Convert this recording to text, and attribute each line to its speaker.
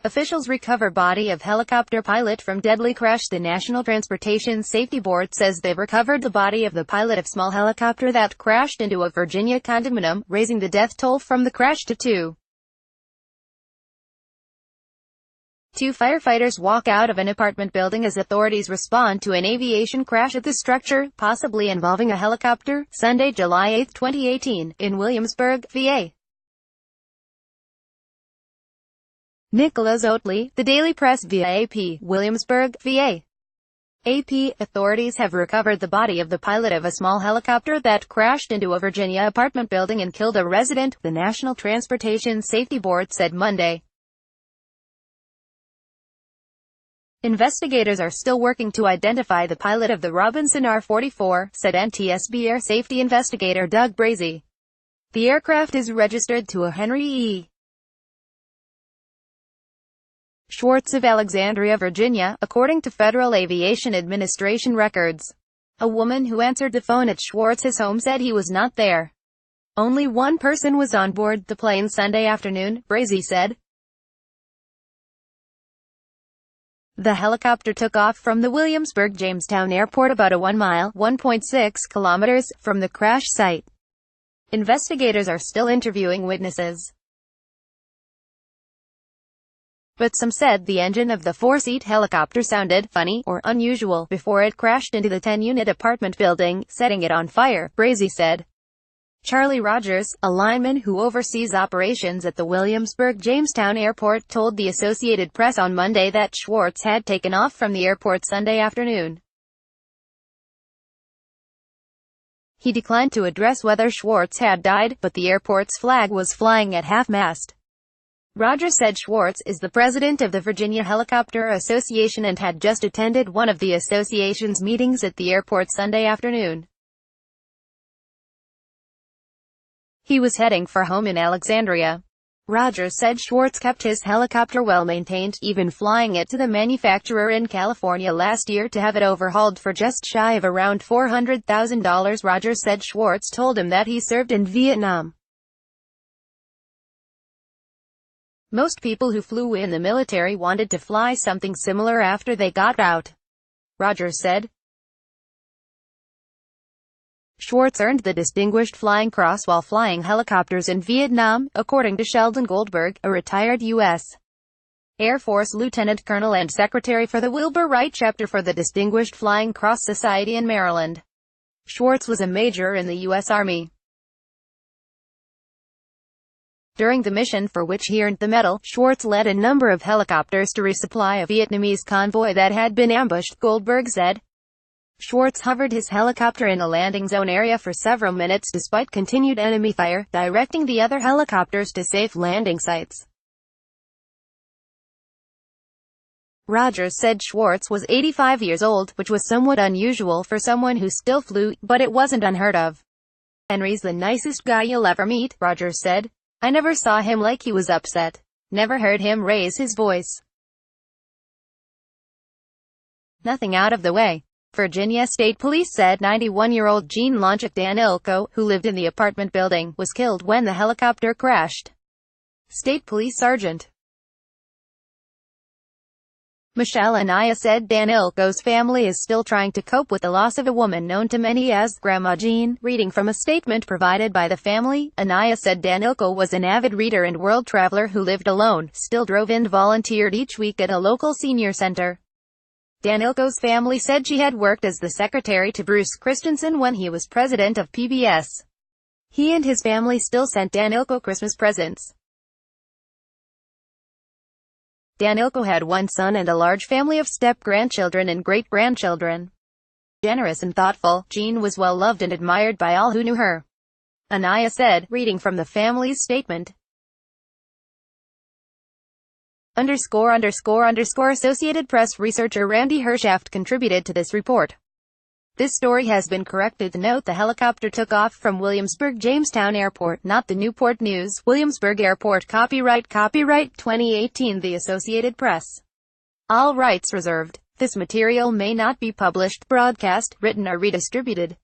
Speaker 1: Officials recover body of helicopter pilot from deadly crash. The National Transportation Safety Board says they've recovered the body of the pilot of small helicopter that crashed into a Virginia condominium, raising the death toll from the crash to 2. Two firefighters walk out of an apartment building as authorities respond to an aviation crash at the structure, possibly involving a helicopter, Sunday, July 8, 2018, in Williamsburg, VA. Nicholas Oatley, The Daily Press via AP, Williamsburg, VA. AP, authorities have recovered the body of the pilot of a small helicopter that crashed into a Virginia apartment building and killed a resident, the National Transportation Safety Board said Monday. Investigators are still working to identify the pilot of the Robinson R-44, said NTSB air safety investigator Doug Brazee. The aircraft is registered to a Henry E. Schwartz of Alexandria, Virginia, according to Federal Aviation Administration records. A woman who answered the phone at Schwartz's home said he was not there. Only one person was on board the plane Sunday afternoon, Brazee said. The helicopter took off from the Williamsburg-Jamestown Airport about a 1 mile (1.6 kilometers) from the crash site. Investigators are still interviewing witnesses. But some said the engine of the 4-seat helicopter sounded funny or unusual before it crashed into the 10-unit apartment building, setting it on fire, Brazee said. Charlie Rogers, a lineman who oversees operations at the Williamsburg-Jamestown Airport, told the Associated Press on Monday that Schwartz had taken off from the airport Sunday afternoon. He declined to address whether Schwartz had died, but the airport's flag was flying at half-mast. Rogers said Schwartz is the president of the Virginia Helicopter Association and had just attended one of the association's meetings at the airport Sunday afternoon. He was heading for home in Alexandria. Rogers said Schwartz kept his helicopter well maintained, even flying it to the manufacturer in California last year to have it overhauled for just shy of around $400,000. Rogers said Schwartz told him that he served in Vietnam. Most people who flew in the military wanted to fly something similar after they got out, Rogers said. Schwartz earned the Distinguished Flying Cross while flying helicopters in Vietnam, according to Sheldon Goldberg, a retired U.S. Air Force lieutenant colonel and secretary for the Wilbur Wright chapter for the Distinguished Flying Cross Society in Maryland. Schwartz was a major in the U.S. Army. During the mission for which he earned the medal, Schwartz led a number of helicopters to resupply a Vietnamese convoy that had been ambushed, Goldberg said. Schwartz hovered his helicopter in a landing zone area for several minutes despite continued enemy fire, directing the other helicopters to safe landing sites. Rogers said Schwartz was 85 years old, which was somewhat unusual for someone who still flew, but it wasn't unheard of. "Henry's the nicest guy you'll ever meet," Rogers said. "I never saw him like he was upset. Never heard him raise his voice. Nothing out of the way." Virginia State Police said 91-year-old Jean Lonchik Danilko, who lived in the apartment building, was killed when the helicopter crashed. State Police Sergeant Michelle Anaya said Danilko's family is still trying to cope with the loss of a woman known to many as Grandma Jean. Reading from a statement provided by the family, Anaya said Danilko was an avid reader and world traveler who lived alone, still drove and volunteered each week at a local senior center. Danilko's family said she had worked as the secretary to Bruce Christensen when he was president of PBS. He and his family still sent Danilko Christmas presents. Danilko had one son and a large family of step-grandchildren and great-grandchildren. Generous and thoughtful, Jean was well-loved and admired by all who knew her, Anaya said, reading from the family's statement. Associated Press researcher Randy Hershaft contributed to this report. This story has been corrected to note the helicopter took off from Williamsburg-Jamestown Airport, not the Newport News, Williamsburg Airport. Copyright 2018 The Associated Press. All rights reserved. This material may not be published, broadcast, written or redistributed.